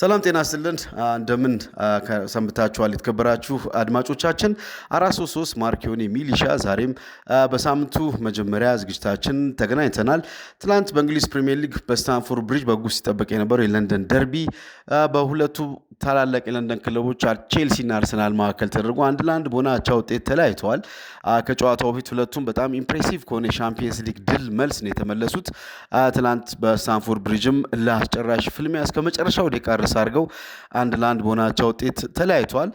ሰላም ጤና ይስጥልን እንደምን ሰንብታችኋል የተከበራችሁ አድማጮቻችን 433 ማርኪዮኒ ሚሊሻ ዛሬም በሳምንቱ መጀመሪያ ዝግጅታችን ተገናኝተናል። ትላንት በእንግሊዝ ፕሪሚየር ሊግ በስታንፎርድ ብሪጅ በጉጉት ሲጠበቅ የነበረው የለንደን ደርቢ በሁለቱ ታላላቅ የለንደን ክለቦች ቼልሲ እና አርሰናል መካከል ተደርጎ 1-1 በሆነ አቻ ውጤት ተለያይተዋል። ከጨዋታው በፊት ሁለቱም በጣም ኢምፕሬሲቭ ከሆነ የሻምፒየንስ ሊግ ድል መልስ ነው የተመለሱት። ትላንት በስታንፎርድ ብሪጅም ለአስጨራሽ ፍልሚያ እስከ መጨረሻው ደቂቃ ድረስ አድርገው 1-1 በሆነ አቻ ውጤት ተለያይተዋል።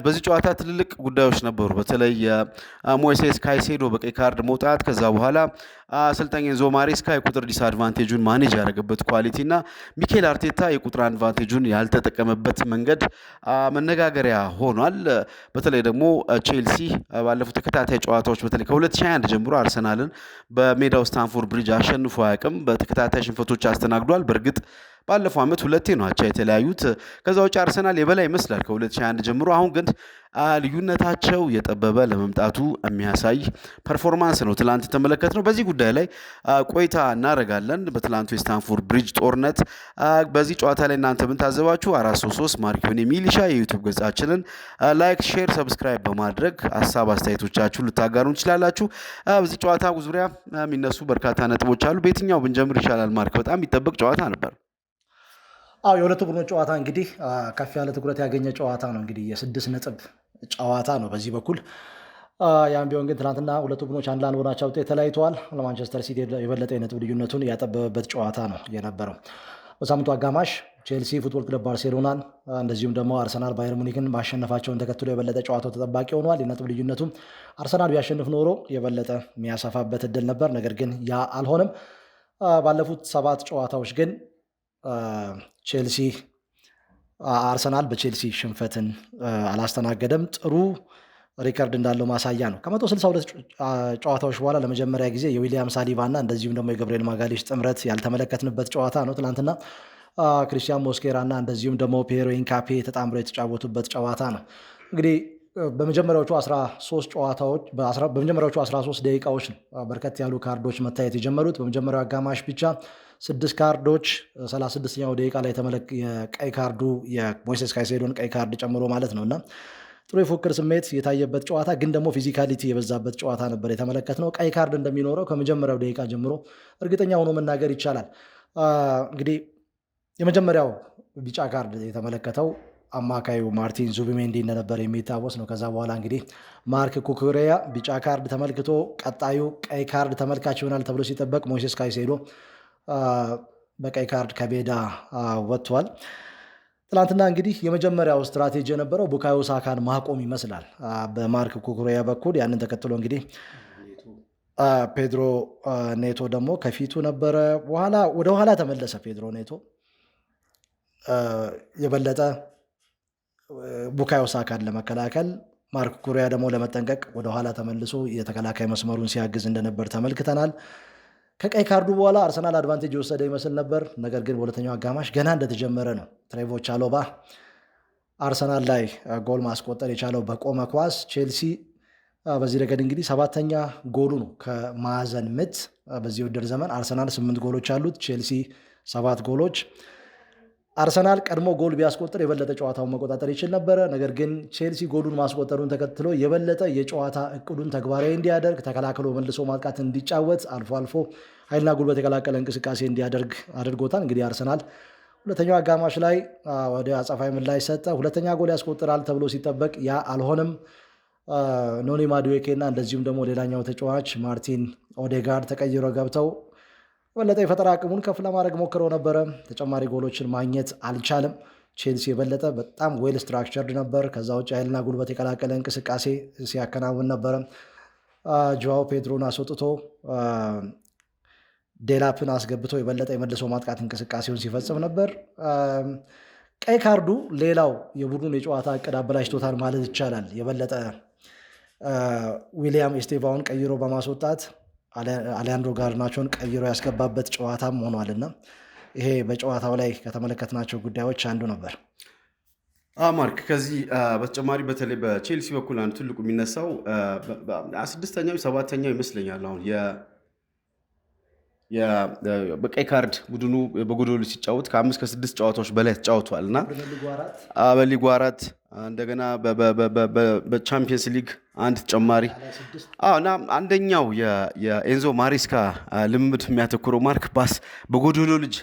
በዚህ ጨዋታ ትልልቅ ጉዳዮች ነበሩ። በተለይ ሞይሴስ ካይሴዶ በቀይ ካርድ መውጣት፣ ከዛ በኋላ አሰልጣኝ ኤንዞ ማሬስካ የቁጥር ዲስአድቫንቴጁን ማኔጅ ያደረገበት ኳሊቲ እና ሚኬል አርቴታ የቁጥር አድቫንቴጁን ያልተጠቀመበት መንገድ መነጋገሪያ ሆኗል። በተለይ ደግሞ ቼልሲ ባለፉት ተከታታይ ጨዋታዎች በተለይ ከ2021 ጀምሮ አርሰናልን በሜዳው ስታንፎርድ ብሪጅ አሸንፎ አያውቅም። በተከታታይ ሽንፈቶች አስተናግዷል። በእርግጥ ባለፈው ዓመት ሁለቴ ነው አቻ የተለያዩት። ከዛ ውጭ አርሰናል የበላይ ይመስላል ከ2021 ጀምሮ። አሁን ግን ልዩነታቸው የጠበበ ለመምጣቱ የሚያሳይ ፐርፎርማንስ ነው ትላንት የተመለከትነው። በዚህ ጉዳይ ላይ ቆይታ እናደርጋለን። በትላንቱ የስታንፎርድ ብሪጅ ጦርነት በዚህ ጨዋታ ላይ እናንተ ምን ታዘባችሁ? 433 ማርኪዮኒ ሚሊሻ የዩቱብ ገጻችንን ላይክ፣ ሼር፣ ሰብስክራይብ በማድረግ ሀሳብ አስተያየቶቻችሁን ልታጋሩ እንችላላችሁ። በዚህ ጨዋታ ዙሪያ የሚነሱ በርካታ ነጥቦች አሉ። በየትኛው ብንጀምር ይሻላል? ማርክ በጣም የሚጠበቅ ጨዋታ ነበር። የሁለቱ ቡድኖች ጨዋታ እንግዲህ ከፍ ያለ ትኩረት ያገኘ ጨዋታ ነው። እንግዲህ የ6 ነጥብ ጨዋታ ነው በዚህ በኩል። ያም ቢሆን ግን ትናንትና ሁለቱ ቡድኖች 1-1 በሆናቸው ውጤት ተለያይተዋል። ለማንቸስተር ሲቲ የበለጠ የነጥብ ልዩነቱን ያጠበበበት ጨዋታ ነው የነበረው። በሳምንቱ አጋማሽ ቼልሲ ፉትቦል ክለብ ባርሴሎናን እንደዚሁም ደግሞ አርሰናል ባየር ሙኒክን ማሸነፋቸውን ተከትሎ የበለጠ ጨዋታው ተጠባቂ ሆኗል። የነጥብ ልዩነቱም አርሰናል ቢያሸንፍ ኖሮ የበለጠ የሚያሰፋበት እድል ነበር። ነገር ግን ያ አልሆነም። ባለፉት 7 ጨዋታዎች ግን ቼልሲ አርሰናል በቼልሲ ሽንፈትን አላስተናገደም። ጥሩ ሪከርድ እንዳለው ማሳያ ነው። ከ162 ጨዋታዎች በኋላ ለመጀመሪያ ጊዜ የዊሊያም ሳሊባ እና እንደዚሁም ደግሞ የገብርኤል ማጋሊሽ ጥምረት ያልተመለከትንበት ጨዋታ ነው። ትናንትና ክሪስቲያን ሞስኬራ እና እንደዚሁም ደግሞ ፒየሮ ኢንካፔ ተጣምረው የተጫወቱበት ጨዋታ ነው። እንግዲህ በመጀመሪያዎቹ 13 ደቂቃዎች ነው በርከት ያሉ ካርዶች መታየት የጀመሩት። በመጀመሪያው አጋማሽ ብቻ 6 ካርዶች 36ኛው ደቂቃ ላይ የቀይ ካርዱ የሞይሴስ ካይሴዶን ቀይ ካርድ ጨምሮ ማለት ነው እና ጥሩ የፉክክር ስሜት የታየበት ጨዋታ ግን ደግሞ ፊዚካሊቲ የበዛበት ጨዋታ ነበር የተመለከትነው። ቀይ ካርድ እንደሚኖረው ከመጀመሪያው ደቂቃ ጀምሮ እርግጠኛ ሆኖ መናገር ይቻላል። እንግዲህ የመጀመሪያው ቢጫ ካርድ የተመለከተው አማካዩ ማርቲን ዙቢሜንዲ እንደነበር የሚታወስ ነው። ከዛ በኋላ እንግዲህ ማርክ ኩኩሬያ ቢጫ ካርድ ተመልክቶ ቀጣዩ ቀይ ካርድ ተመልካች ይሆናል ተብሎ ሲጠበቅ ሞይሴስ ካይሴዶ በቀይ ካርድ ከሜዳ ወጥቷል። ትናንትና እንግዲህ የመጀመሪያው ስትራቴጂ የነበረው ቡካዮ ሳካን ማቆም ይመስላል በማርክ ኩኩሬያ በኩል። ያንን ተከትሎ እንግዲህ ፔድሮ ኔቶ ደግሞ ከፊቱ ነበረ። ወደ ኋላ ተመለሰ ፔድሮ ኔቶ የበለጠ ቡካዮ ሳካን ለመከላከል፣ ማርክ ኩኩሬያ ደግሞ ለመጠንቀቅ ወደኋላ ተመልሶ የተከላካይ መስመሩን ሲያግዝ እንደነበር ተመልክተናል። ከቀይ ካርዱ በኋላ አርሰናል አድቫንቴጅ የወሰደ ይመስል ነበር። ነገር ግን በሁለተኛው አጋማሽ ገና እንደተጀመረ ነው ትሬቮ ቻሎባ አርሰናል ላይ ጎል ማስቆጠር የቻለው በቆመ ኳስ። ቼልሲ በዚህ ረገድ እንግዲህ 7ኛ ጎሉ ነው ከማዕዘን ምት በዚህ ውድድር ዘመን። አርሰናል 8 ጎሎች አሉት፣ ቼልሲ 7 ጎሎች። አርሰናል ቀድሞ ጎል ቢያስቆጥር የበለጠ ጨዋታውን መቆጣጠር ይችል ነበረ። ነገር ግን ቼልሲ ጎሉን ማስቆጠሩን ተከትሎ የበለጠ የጨዋታ እቅዱን ተግባራዊ እንዲያደርግ፣ ተከላክሎ መልሶ ማጥቃት እንዲጫወት፣ አልፎ አልፎ ኃይልና ጉልበት የቀላቀለ እንቅስቃሴ እንዲያደርግ አድርጎታል። እንግዲህ አርሰናል ሁለተኛው አጋማሽ ላይ ወደ አጸፋዊ ምላሽ ሰጠ። ሁለተኛ ጎል ያስቆጥራል ተብሎ ሲጠበቅ ያ አልሆነም። ኖኒ ማዱዌኬ እና እንደዚሁም ደግሞ ሌላኛው ተጫዋች ማርቲን ኦዴጋርድ ተቀይሮ ገብተው የበለጠ የፈጠራ አቅሙን ከፍ ለማድረግ ሞክረው ነበረ። ተጨማሪ ጎሎችን ማግኘት አልቻለም። ቼልሲ የበለጠ በጣም ዌል ስትራክቸርድ ነበር። ከዛ ውጭ ኃይልና ጉልበት የቀላቀለ እንቅስቃሴ ሲያከናውን ነበረ። ጆዋው ፔድሮን አስወጥቶ ዴላፕን አስገብቶ የበለጠ የመልሶ ማጥቃት እንቅስቃሴውን ሲፈጽም ነበር። ቀይ ካርዱ ሌላው የቡድኑን የጨዋታ እቅድ አበላሽቶታል ማለት ይቻላል። የበለጠ ዊሊያም ኤስቴቫውን ቀይሮ በማስወጣት አሊያንድሮ ጋርናቾን ቀይሮ ያስገባበት ጨዋታም ሆኗልና ይሄ በጨዋታው ላይ ከተመለከትናቸው ጉዳዮች አንዱ ነበር። ማርክ ከዚህ በተጨማሪ በተለይ በቼልሲ በኩል አንዱ ትልቁ የሚነሳው 6ኛው 7ኛው ይመስለኛል አሁን በቀይ ካርድ ቡድኑ በጎዶሎ ሲጫወት ከ5 ከ6 ጨዋታዎች በላይ ተጫውቷል እና በሊጉ 4 እንደገና በቻምፒየንስ ሊግ አንድ ተጨማሪ እና አንደኛው የኤንዞ ማሬስካ ልምምድ የሚያተኩረው ማርክ በጎዶሎ ልጅ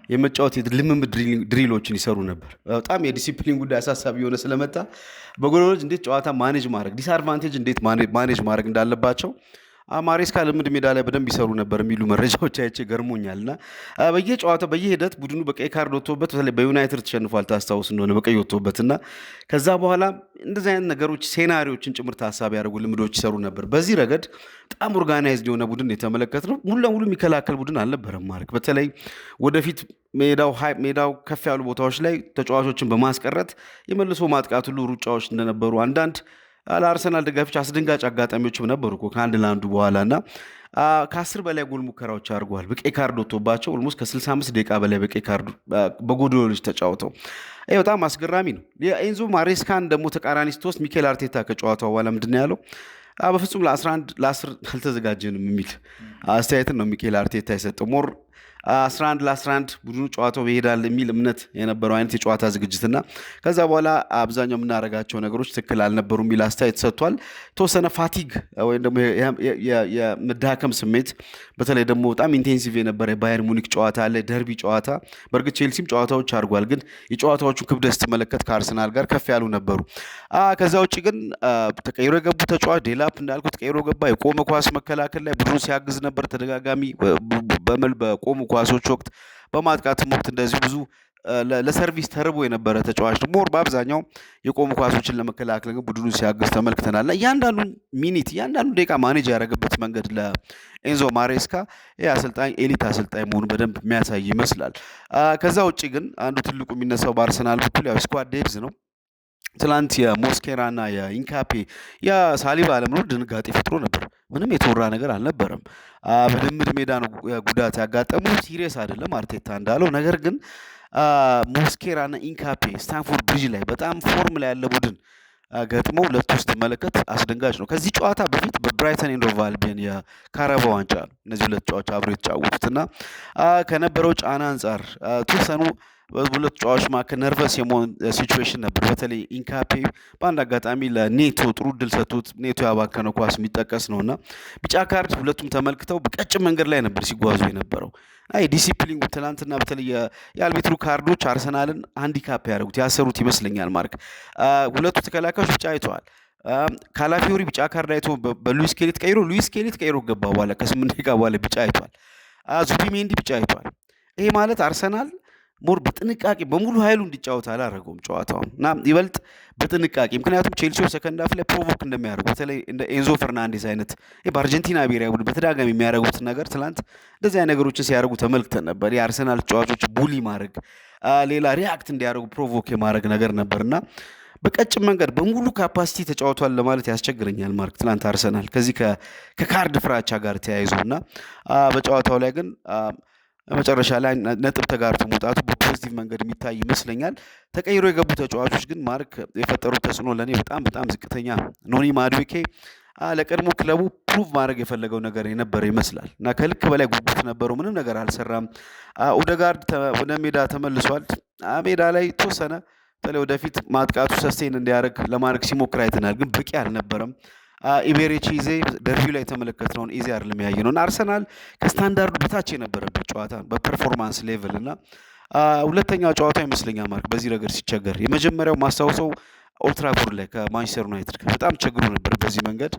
የመጫወት ልምምድ ድሪሎችን ይሰሩ ነበር። በጣም የዲሲፕሊን ጉዳይ አሳሳቢ የሆነ ስለመጣ በጎዶሎ ልጅ እንዴት ጨዋታ ማኔጅ ማድረግ ዲስአድቫንቴጅ እንዴት ማኔጅ ማድረግ እንዳለባቸው ማሬስካ ልምድ ሜዳ ላይ በደንብ ይሰሩ ነበር የሚሉ መረጃዎች አይቼ ገርሞኛል። እና በየጨዋታው በየሂደት ቡድኑ በቀይ ካርድ ወጥቶበት በተለይ በዩናይትድ ተሸንፏል ታስታውስ እንደሆነ በቀይ ወጥቶበት እና ከዛ በኋላ እንደዚህ አይነት ነገሮች ሴናሪዎችን ጭምር ታሳቢ ያደርጉ ልምዶች ይሰሩ ነበር። በዚህ ረገድ በጣም ኦርጋናይዝድ የሆነ ቡድን የተመለከትነው ሙሉ ለሙሉ የሚከላከል ቡድን አልነበረም። ማርክ በተለይ ወደፊት ሜዳው ከፍ ያሉ ቦታዎች ላይ ተጫዋቾችን በማስቀረት የመልሶ ማጥቃት ሁሉ ሩጫዎች እንደነበሩ አንዳንድ ለአርሰናል ደጋፊዎች አስደንጋጭ አጋጣሚዎችም ነበሩ ከአንድ ለአንዱ በኋላ እና ከ10 በላይ ጎል ሙከራዎች አድርገዋል በቀይ ካርድ ወጥቶባቸው ኦልሞስት ከ65 ደቂቃ በላይ በቀይ ካርድ በጎዶሎ ልጅ ተጫውተው ይህ በጣም አስገራሚ ነው። የኤንዞ ማሬስካን ደግሞ ተቃራኒ ስትወስድ ሚኬል አርቴታ ከጨዋታው በኋላ ምንድን ነው ያለው? በፍጹም ለ11 አልተዘጋጀንም የሚል አስተያየትን ነው ሚኬል አርቴታ የሰጠው። ሞር 11 ለ11 ቡድኑ ጨዋታው ይሄዳል የሚል እምነት የነበረው አይነት የጨዋታ ዝግጅትና ከዛ በኋላ አብዛኛው የምናደርጋቸው ነገሮች ትክክል አልነበሩ የሚል አስተያየት ሰጥቷል። የተወሰነ ፋቲግ ወይም ደግሞ የመዳከም ስሜት በተለይ ደግሞ በጣም ኢንቴንሲቭ የነበረ የባየር ሙኒክ ጨዋታ አለ፣ ደርቢ ጨዋታ። በእርግጥ ቼልሲም ጨዋታዎች አድርጓል፣ ግን የጨዋታዎቹን ክብደት ስትመለከት ከአርሰናል ጋር ከፍ ያሉ ነበሩ። ከዛ ውጭ ግን ተቀይሮ የገቡ ተጫዋች ዴላፕ እንዳልኩ ተቀይሮ ገባ። የቆመ ኳስ መከላከል ላይ ቡድኑ ሲያግዝ ነበር ተደጋጋሚ በቆሙ ኳሶች ወቅት በማጥቃትም ወቅት እንደዚሁ ብዙ ለሰርቪስ ተርቦ የነበረ ተጫዋች ነው። ሞር በአብዛኛው የቆሙ ኳሶችን ለመከላከል ግን ቡድኑ ሲያግዝ ተመልክተናል። እና እያንዳንዱን ሚኒት እያንዳንዱ ደቂቃ ማኔጅ ያደረገበት መንገድ ለኤንዞ ማሬስካ አሰልጣኝ ኤሊት አሰልጣኝ መሆኑ በደንብ የሚያሳይ ይመስላል። ከዛ ውጭ ግን አንዱ ትልቁ የሚነሳው በአርሰናል በኩል ያው ስኳድ ዴፕዝ ነው። ትላንት የሞስኬራ እና የኢንካፔ የሳሊባ አለመኖር ድንጋጤ ፈጥሮ ነበር። ምንም የተወራ ነገር አልነበረም። በልምድ ሜዳ ነው ጉዳት ያጋጠሙ፣ ሲሪየስ አይደለም አርቴታ እንዳለው። ነገር ግን ሞስኬራ እና ኢንካፔ ስታንፎርድ ብሪጅ ላይ በጣም ፎርም ላይ ያለ ቡድን ገጥመው ሁለቱ ስትመለከት አስደንጋጭ ነው። ከዚህ ጨዋታ በፊት በብራይተን ኤንድ ሆቭ አልቢዮን የካራባ ዋንጫ እነዚህ ሁለት ጨዋታ አብረው የተጫወቱት እና ከነበረው ጫና አንጻር ተወሰኑ በሁለት ጨዋታዎች መካከል ነርቨስ የመሆን ሲቹዌሽን ነበር። በተለይ ኢንካፔ በአንድ አጋጣሚ ለኔቶ ጥሩ እድል ሰጥቶት ኔቶ ያባከነው ኳስ የሚጠቀስ ነውና ቢጫ ካርድ ሁለቱም ተመልክተው በቀጭን መንገድ ላይ ነበር ሲጓዙ የነበረው። ዲሲፕሊን ትናንትና በተለይ የአልቢትሩ ካርዶች አርሰናልን ሃንዲካፕ ያደረጉት ያሰሩት ይመስለኛል። ማርክ ሁለቱ ተከላካዮች ቢጫ አይተዋል። ካላፊዮሪ ቢጫ ካርድ አይቶ በሉዊስ ኬሊ ተቀይሮ ገባ። በኋላ ከ8 ደቂቃ በኋላ ቢጫ አይቷል። ዙቢሜንዲ ቢጫ አይቷል። ይሄ ማለት አርሰናል ሞር በጥንቃቄ በሙሉ ኃይሉ እንዲጫወት አላደረገውም ጨዋታውን እና ይበልጥ በጥንቃቄ ምክንያቱም ቼልሲዎች ሰከንድ ሃፍ ላይ ፕሮቮክ እንደሚያደርጉ በተለይ እንደ ኤንዞ ፈርናንዴዝ አይነት በአርጀንቲና ብሔራዊ ቡድን በተደጋጋሚ የሚያደርጉት ነገር ትላንት እንደዚህ አይነት ነገሮችን ሲያደርጉ ተመልክተን ነበር። የአርሰናል ተጫዋቾች ቡሊ ማድረግ ሌላ ሪያክት እንዲያደርጉ ፕሮቮክ የማድረግ ነገር ነበርና በቀጭን መንገድ በሙሉ ካፓሲቲ ተጫውቷል ለማለት ያስቸግረኛል። ማርክ ትላንት አርሰናል ከዚህ ከካርድ ፍራቻ ጋር ተያይዞ እና በጨዋታው ላይ ግን መጨረሻ ላይ ነጥብ ተጋርቶ መውጣቱ በፖዚቲቭ መንገድ የሚታይ ይመስለኛል። ተቀይሮ የገቡ ተጫዋቾች ግን ማርክ የፈጠሩት ተጽዕኖ ለእኔ በጣም ዝቅተኛ። ኖኒ ማዱዌኬ ለቀድሞ ክለቡ ፕሩቭ ማድረግ የፈለገው ነገር የነበረ ይመስላል እና ከልክ በላይ ጉጉት ነበረው። ምንም ነገር አልሰራም። ኦዴጋርድ ወደ ሜዳ ተመልሷል። ሜዳ ላይ ተወሰነ በተለይ ወደፊት ማጥቃቱ ሰስቴን እንዲያደርግ ለማድረግ ሲሞክር አይተናል፣ ግን በቂ አልነበረም። ኢቤሬቺ ኢዜ ደርቢው ላይ የተመለከትነውን ኢዜ አይደለም ያየነው እና አርሰናል ከስታንዳርዱ በታች የነበረበት ጨዋታ በፐርፎርማንስ ሌቭል እና ሁለተኛው ጨዋታ ይመስለኛል ማርክ በዚህ ረገድ ሲቸገር። የመጀመሪያው ማስታወሰው ኦልትራፎርድ ላይ ከማንቸስተር ዩናይትድ በጣም ቸግሮ ነበር። በዚህ መንገድ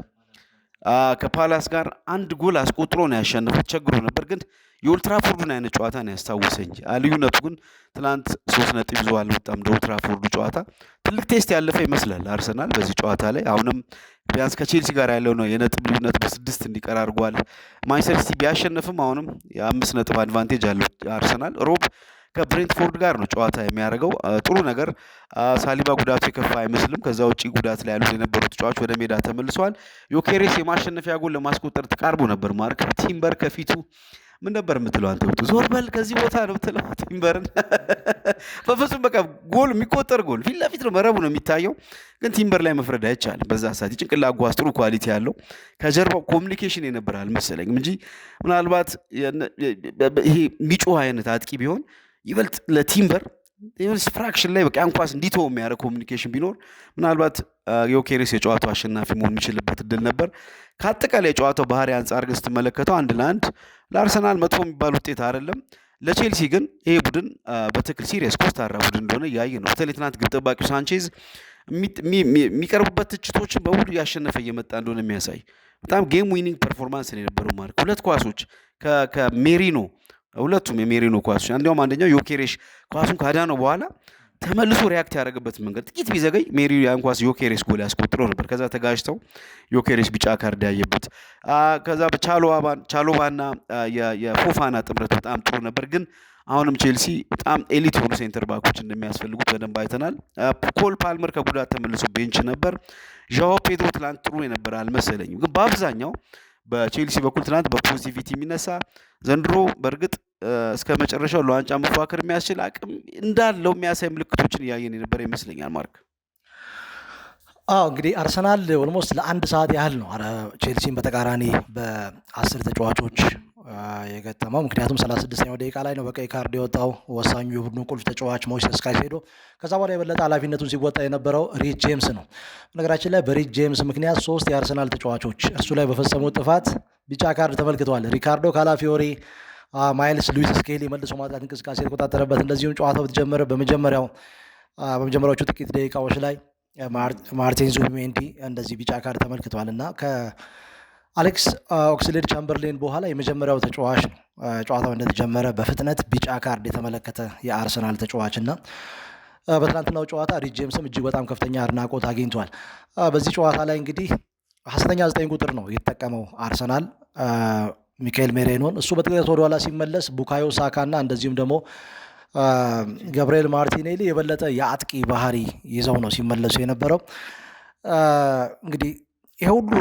ከፓላስ ጋር አንድ ጎል አስቆጥሮ ነው ያሸነፈው። ቸግሮ ነበር፣ ግን የኦልትራፎርዱን አይነት ጨዋታ ነው ያስታወሰኝ። ልዩነቱ ግን ትናንት 3 ነጥብ ይዞ አልመጣም። እንደ ኦልትራፎርዱ ጨዋታ ትልቅ ቴስት ያለፈ ይመስላል አርሰናል በዚህ ጨዋታ ላይ። አሁንም ቢያንስ ከቼልሲ ጋር ያለው ነው የነጥብ ልዩነት በ6 እንዲቀር አድርጓል። ማንቸስተር ሲቲ ቢያሸንፍም አሁንም የ5 ነጥብ አድቫንቴጅ አለው አርሰናል። ሮብ ከብሬንትፎርድ ጋር ነው ጨዋታ የሚያደርገው። ጥሩ ነገር ሳሊባ ጉዳቱ የከፋ አይመስልም። ከዛ ውጪ ጉዳት ላይ ያሉት የነበሩ ተጫዋቾች ወደ ሜዳ ተመልሰዋል። ዮኬሬስ የማሸነፊያ ጎል ለማስቆጠር ተቃርቦ ነበር ማርክ ቲምበር ከፊቱ ምን ነበር የምትለው አንተ? ዞር በል ከዚህ ቦታ ነው የምትለው ቲምበርን። በፍጹም በቃ ጎል የሚቆጠር ጎል ፊት ለፊት ነው መረቡ ነው የሚታየው፣ ግን ቲምበር ላይ መፍረድ አይቻልም። በዛ ሰዓት የጭንቅላት ጓዝ ጥሩ ኳሊቲ ያለው ከጀርባው ኮሚኒኬሽን የነበረ አልመሰለኝም እንጂ ምናልባት ይሄ የሚጮህ አይነት አጥቂ ቢሆን ይበልጥ ለቲምበር ፍራክሽን ላይ በቃ ያን ኳስ እንዲተው የሚያደርግ ኮሚኒኬሽን ቢኖር ምናልባት ዮኬሬስ የጨዋታው አሸናፊ መሆን የሚችልበት እድል ነበር። ከአጠቃላይ የጨዋታው ባህሪ አንጻር ግን ስትመለከተው 1-1 ለአርሰናል መጥፎ የሚባል ውጤት አይደለም። ለቼልሲ ግን ይሄ ቡድን በትክክል ሲሪየስ ኮስታራ ቡድን እንደሆነ እያየ ነው። በተለይ ትናንት ግብ ጠባቂው ሳንቼዝ የሚቀርቡበት ትችቶችን በሙሉ እያሸነፈ እየመጣ እንደሆነ የሚያሳይ በጣም ጌም ዊኒንግ ፐርፎርማንስ ነው የነበረው። ማለት 2 ኳሶች ከሜሪኖ ሁለቱም የሜሪኖ ኳሶች፣ እንዲያውም አንደኛው ዮኬሬሽ ኳሱን ካዳነው በኋላ ተመልሶ ሪያክት ያደረገበት መንገድ ጥቂት ቢዘገይ ሜሪ ያን ኳስ ዮኬሬስ ጎል ያስቆጥሮ ነበር። ከዛ ተጋጅተው ዮኬሬስ ቢጫ ካርድ ያየበት። ከዛ በቻሎባና የፎፋና ጥምረት በጣም ጥሩ ነበር። ግን አሁንም ቼልሲ በጣም ኤሊት የሆኑ ሴንተር ባኮች እንደሚያስፈልጉት በደንብ አይተናል። ኮል ፓልመር ከጉዳት ተመልሶ ቤንች ነበር። ዣኦ ፔድሮ ትላንት ጥሩ የነበረ አልመሰለኝም። ግን በአብዛኛው በቼልሲ በኩል ትናንት በፖዚቲቪቲ የሚነሳ ዘንድሮ በእርግጥ እስከ መጨረሻው ለዋንጫ መፎካከር የሚያስችል አቅም እንዳለው የሚያሳይ ምልክቶችን እያየን የነበረ ይመስለኛል። ማርክ እንግዲህ አርሰናል ኦልሞስት ለአንድ ሰዓት ያህል ነው ቼልሲን በተቃራኒ በ10 ተጫዋቾች የገጠመው። ምክንያቱም 36ኛው ደቂቃ ላይ ነው በቀይ ካርድ የወጣው ወሳኙ የቡድኑ ቁልፍ ተጫዋች ሞይሴስ ካይሴዶ። ከዛ በኋላ የበለጠ ኃላፊነቱን ሲወጣ የነበረው ሪስ ጄምስ ነው። በነገራችን ላይ በሪስ ጄምስ ምክንያት 3 የአርሰናል ተጫዋቾች እሱ ላይ በፈጸሙት ጥፋት ቢጫ ካርድ ተመልክተዋል። ሪካርዶ ካላፊዮሪ፣ ማይልስ ሉዊስ ስኬሊ መልሶ ማጥቃት እንቅስቃሴ የተቆጣጠረበት፣ እንደዚሁም ጨዋታው በተጀመረ በመጀመሪያዎቹ ጥቂት ደቂቃዎች ላይ ማርቲን ዙቢሜንዲ እንደዚህ ቢጫ ካርድ ተመልክተዋል እና ከአሌክስ ኦክስሌድ ቻምበርሌን በኋላ የመጀመሪያው ተጫዋች ነው ጨዋታው እንደተጀመረ በፍጥነት ቢጫ ካርድ የተመለከተ የአርሰናል ተጫዋች እና በትናንትናው ጨዋታ ሪስ ጄምስም እጅግ በጣም ከፍተኛ አድናቆት አግኝቷል። በዚህ ጨዋታ ላይ እንግዲህ ሐሰተኛ 9 ቁጥር ነው የተጠቀመው አርሰናል ሚካኤል ሜሬኖን። እሱ በጥቂት ወደኋላ ሲመለስ ቡካዮ ሳካ እና እንደዚሁም ደግሞ ገብርኤል ማርቲኔሊ የበለጠ የአጥቂ ባህሪ ይዘው ነው ሲመለሱ የነበረው። እንግዲህ ይሄ ሁሉ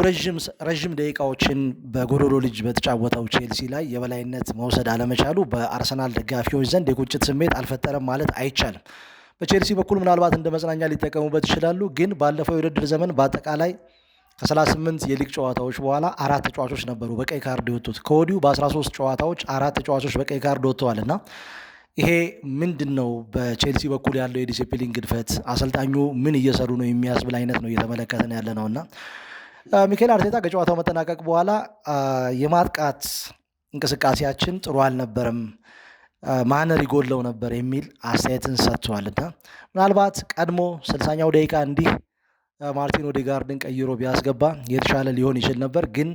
ረዥም ደቂቃዎችን በጎዶሎ ልጅ በተጫወተው ቼልሲ ላይ የበላይነት መውሰድ አለመቻሉ በአርሰናል ደጋፊዎች ዘንድ የቁጭት ስሜት አልፈጠረም ማለት አይቻልም። በቼልሲ በኩል ምናልባት እንደ መጽናኛ ሊጠቀሙበት ይችላሉ። ግን ባለፈው የውድድር ዘመን በአጠቃላይ ከ38 የሊግ ጨዋታዎች በኋላ 4 ተጫዋቾች ነበሩ በቀይ ካርድ የወጡት። ከወዲሁ በ13 ጨዋታዎች 4 ተጫዋቾች በቀይ ካርድ ወጥተዋል እና ይሄ ምንድን ነው በቼልሲ በኩል ያለው የዲሲፕሊን ግድፈት፣ አሰልጣኙ ምን እየሰሩ ነው የሚያስብል አይነት ነው እየተመለከተን ያለ ነው እና ሚኬል አርቴታ ከጨዋታው መጠናቀቅ በኋላ የማጥቃት እንቅስቃሴያችን ጥሩ አልነበረም፣ ማነር ይጎለው ነበር የሚል አስተያየትን ሰጥቷልና ምናልባት ቀድሞ 60ኛው ደቂቃ እንዲህ ማርቲን ኦዴጋርድን ቀይሮ ቢያስገባ የተሻለ ሊሆን ይችል ነበር። ግን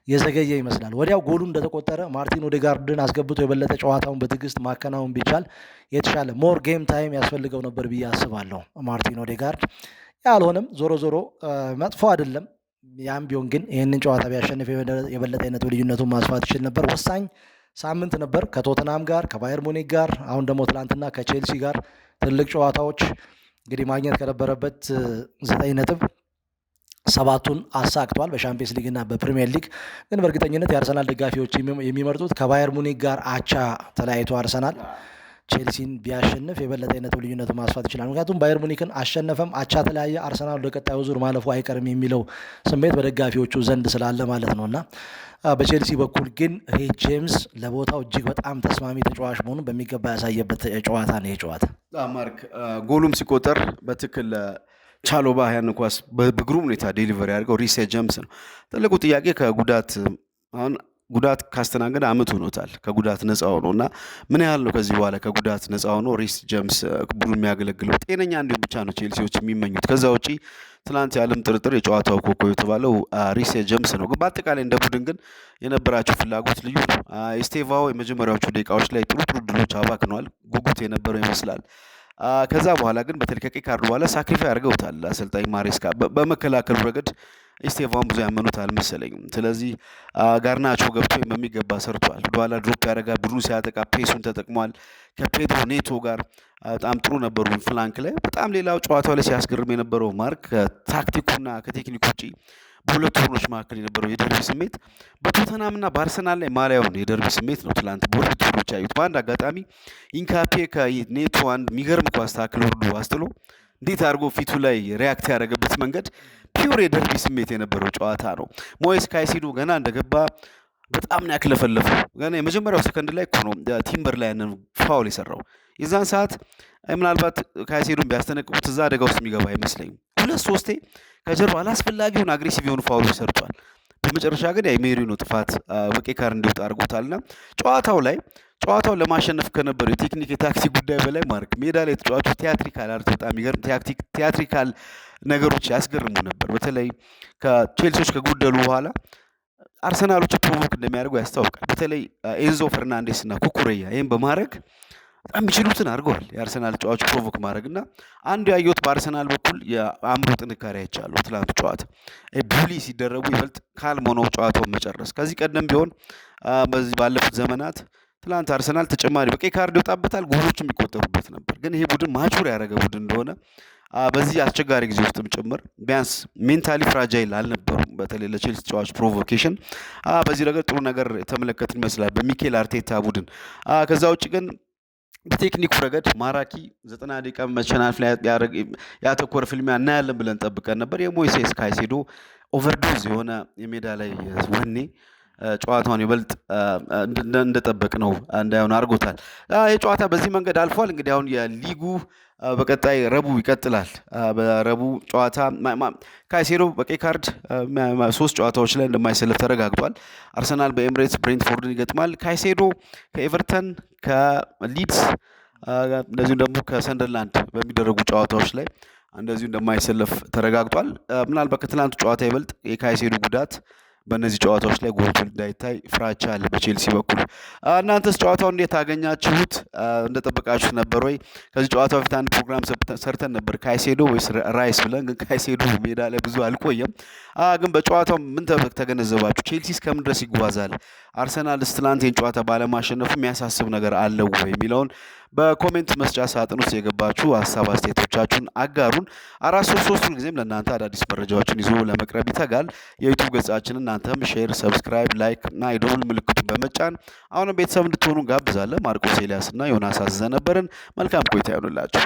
የዘገየ ይመስላል። ወዲያው ጎሉ እንደተቆጠረ ማርቲን ኦዴጋርድን አስገብቶ የበለጠ ጨዋታውን በትዕግስት ማከናወን ቢቻል የተሻለ ሞር ጌም ታይም ያስፈልገው ነበር ብዬ አስባለሁ ማርቲን ኦዴጋርድ። ያልሆነም ዞሮ መጥፎ አይደለም። ያም ቢሆን ግን ይህንን ጨዋታ ቢያሸንፍ የበለጠ አይነት ልዩነቱን ማስፋት ይችል ነበር። ወሳኝ ሳምንት ነበር ከቶተናም ጋር፣ ከባየር ሙኒክ ጋር፣ አሁን ደግሞ ትናንትና ከቼልሲ ጋር ትልቅ ጨዋታዎች እንግዲህ ማግኘት ከነበረበት 9 ነጥብ 7ቱን አሳክቷል በሻምፒየንስ ሊግ እና በፕሪሚየር ሊግ። ግን በእርግጠኝነት የአርሰናል ደጋፊዎች የሚመርጡት ከባየር ሙኒክ ጋር አቻ ተለያይቶ አርሰናል ቼልሲን ቢያሸንፍ የበለጠ አይነት ልዩነቱን ማስፋት ይችላል። ምክንያቱም ባየር ሙኒክን አሸነፈም አቻ ተለያየ አርሰናል ወደ ቀጣዩ ዙር ማለፉ አይቀርም የሚለው ስሜት በደጋፊዎቹ ዘንድ ስላለ ማለት ነው እና በቼልሲ በኩል ግን ሪስ ጄምስ ለቦታው እጅግ በጣም ተስማሚ ተጫዋች መሆኑን በሚገባ ያሳየበት ጨዋታ ነው ይህ ጨዋታ። ማርክ ጎሉም ሲቆጠር በትክክል ቻሎባ ያን ኳስ በግሩም ሁኔታ ዴሊቨሪ ያደርገው ሪስ ጄምስ ነው። ትልቁ ጥያቄ ከጉዳት አሁን ጉዳት ካስተናገደ ዓመት ሆኖታል ከጉዳት ነፃ ሆኖ እና ምን ያህል ነው ከዚህ በኋላ ከጉዳት ነፃ ሆኖ ሪስ ጄምስ ቡድን የሚያገለግለው? ጤነኛ እንዲሁም ብቻ ነው ቼልሲዎች የሚመኙት። ከዛ ውጪ ትናንት ያለም ጥርጥር የጨዋታው ኮከብ የተባለው ሪስ ጄምስ ነው። ግን በአጠቃላይ እንደ ቡድን ግን የነበራቸው ፍላጎት ልዩ ነው። ኤስቴቫኦ የመጀመሪያዎቹ ደቂቃዎች ላይ ጥሩ ድሎች አባክነዋል። ጉጉት የነበረው ይመስላል። ከዛ በኋላ ግን በተለይ ከቀይ ካርዱ በኋላ ሳክሪፋይ አድርገውታል አሰልጣኝ ማሬስካ። በመከላከሉ ረገድ ኤስቴቫን ብዙ ያመኑት አልመሰለኝም። ስለዚህ ጋርናቾ ገብቶ በሚገባ ሰርቷል። ወደኋላ ድሮፕ ያደረጋ ቡድኑ ሲያጠቃ ፔሱን ተጠቅሟል። ከፔድሮ ኔቶ ጋር በጣም ጥሩ ነበሩ ፍላንክ ላይ። በጣም ሌላው ጨዋታው ላይ ሲያስገርም የነበረው ማርክ ከታክቲኩና ከቴክኒክ ውጪ በሁለቱ ቡድኖች መካከል የነበረው የደርቢ ስሜት በቶተናምና በአርሰናል ላይ ማሊያውን የደርቢ ስሜት ነው ትላንት በሁለቱ ቡድኖች ያዩት። በአንድ አጋጣሚ ኢንካፔ ከኔቶ አንድ የሚገርም ኳስ ታክል ወርዶ አስጥሎ እንዴት አድርጎ ፊቱ ላይ ሪያክት ያደረገበት መንገድ ፒውር የደርቢ ስሜት የነበረው ጨዋታ ነው። ሞይስ ካይሴዶ ገና እንደገባ በጣም ነው ያክለፈለፈው። ገና የመጀመሪያው ሰከንድ ላይ እኮ ነው ቲምበር ላይ ያንን ፋውል የሰራው። የዛን ሰዓት ምናልባት ካይሴዶን ቢያስጠነቅቁት እዛ አደጋ ውስጥ የሚገባ አይመስለኝም። ሁለት ሶስቴ ከጀርባ አላስፈላጊውን አግሬሲቭ የሆኑ ፋውሎች ሰርቷል። በመጨረሻ ግን የሜሪኖ ጥፋት በቀይ ካርድ እንዲወጣ አድርጎታልና ጨዋታውን ለማሸነፍ ከነበረው የቴክኒክ የታክሲ ጉዳይ በላይ ማርክ ሜዳ ላይ ተጫዋቾች ቲያትሪካል አርት በጣም የሚገርም ቲያትሪካል ነገሮች ያስገርሙ ነበር። በተለይ ከቼልሲዎች ከጎደሉ በኋላ አርሰናሎች ፕሮቮክ እንደሚያደርጉ ያስታውቃል። በተለይ ኤንዞ ፈርናንዴስ እና ኩኩሬያ ይህም በማድረግ በጣም የሚችሉትን አድርገዋል። የአርሰናል ጨዋቾች ፕሮቮክ ማድረግ እና አንዱ ያየሁት በአርሰናል በኩል የአእምሮ ጥንካሬ አይቻለሁ። ትላንቱ ጨዋታ ቡሊ ሲደረጉ ይበልጥ ካልም ሆነው ጨዋታውን መጨረስ። ከዚህ ቀደም ቢሆን በዚህ ባለፉት ዘመናት ትላንት አርሰናል ተጨማሪ በቀይ ካርድ ይወጣበታል፣ ጎሎችም የሚቆጠሩበት ነበር። ግን ይሄ ቡድን ማቹር ያደረገ ቡድን እንደሆነ በዚህ አስቸጋሪ ጊዜ ውስጥም ጭምር ቢያንስ ሜንታሊ ፍራጃይል አልነበሩም። በተለይ ለቼልሲ ተጫዋች ፕሮቮኬሽን በዚህ ነገር ጥሩ ነገር የተመለከትን ይመስላል በሚኬል አርቴታ ቡድን። ከዛ ውጭ ግን በቴክኒኩ ረገድ ማራኪ 90 ደቂቃ መሸናነፍ ላይ ያተኮረ ፍልሚያ እናያለን ብለን ጠብቀን ነበር። የሞይሴስ ካይሴዶ ኦቨርዶዝ የሆነ የሜዳ ላይ ወኔ ጨዋታውን ይበልጥ እንደጠበቅ ነው እንዳይሆን አድርጎታል። ይህ ጨዋታ በዚህ መንገድ አልፏል። እንግዲህ አሁን የሊጉ በቀጣይ ረቡዕ ይቀጥላል። በረቡዕ ጨዋታ ካይሴዶ በቀይ ካርድ 3 ጨዋታዎች ላይ እንደማይሰለፍ ተረጋግጧል። አርሰናል በኤምሬትስ ብሬንትፎርድን ይገጥማል። ካይሴዶ ከኤቨርተን ከሊድስ እንደዚሁም ደግሞ ከሰንደርላንድ በሚደረጉ ጨዋታዎች ላይ እንደዚሁ እንደማይሰለፍ ተረጋግጧል። ምናልባት ከትላንቱ ጨዋታ ይበልጥ የካይሴዶ ጉዳት በእነዚህ ጨዋታዎች ላይ ጎልቶ እንዳይታይ ፍራቻ አለ በቼልሲ በኩል። እናንተስ ጨዋታውን እንዴት አገኛችሁት? እንደጠበቃችሁት ነበር ወይ? ከዚህ ጨዋታ በፊት አንድ ፕሮግራም ሰርተን ነበር ካይሴዶ ወይስ ራይስ ብለን፣ ግን ካይሴዶ ሜዳ ላይ ብዙ አልቆየም። ግን በጨዋታው ምን ተገነዘባችሁ? ቼልሲ እስከምን ድረስ ይጓዛል? አርሰናልስ ትላንት ይህን ጨዋታ ባለማሸነፉ የሚያሳስብ ነገር አለው ወይ የሚለውን በኮሜንት መስጫ ሳጥን ውስጥ የገባችሁ ሀሳብ አስተያየቶቻችሁን አጋሩን። 433 ጊዜም ለእናንተ አዳዲስ መረጃዎችን ይዞ ለመቅረብ ይተጋል። የዩቱብ ገጻችንን እናንተም ሼር፣ ሰብስክራይብ፣ ላይክ እና የደወል ምልክቱን በመጫን አሁንም ቤተሰብ እንድትሆኑ ጋብዛለን። ማርቆስ ኤልያስ እና ዮናስ አዘዘ ነበርን። መልካም ቆይታ ይሆንላችሁ።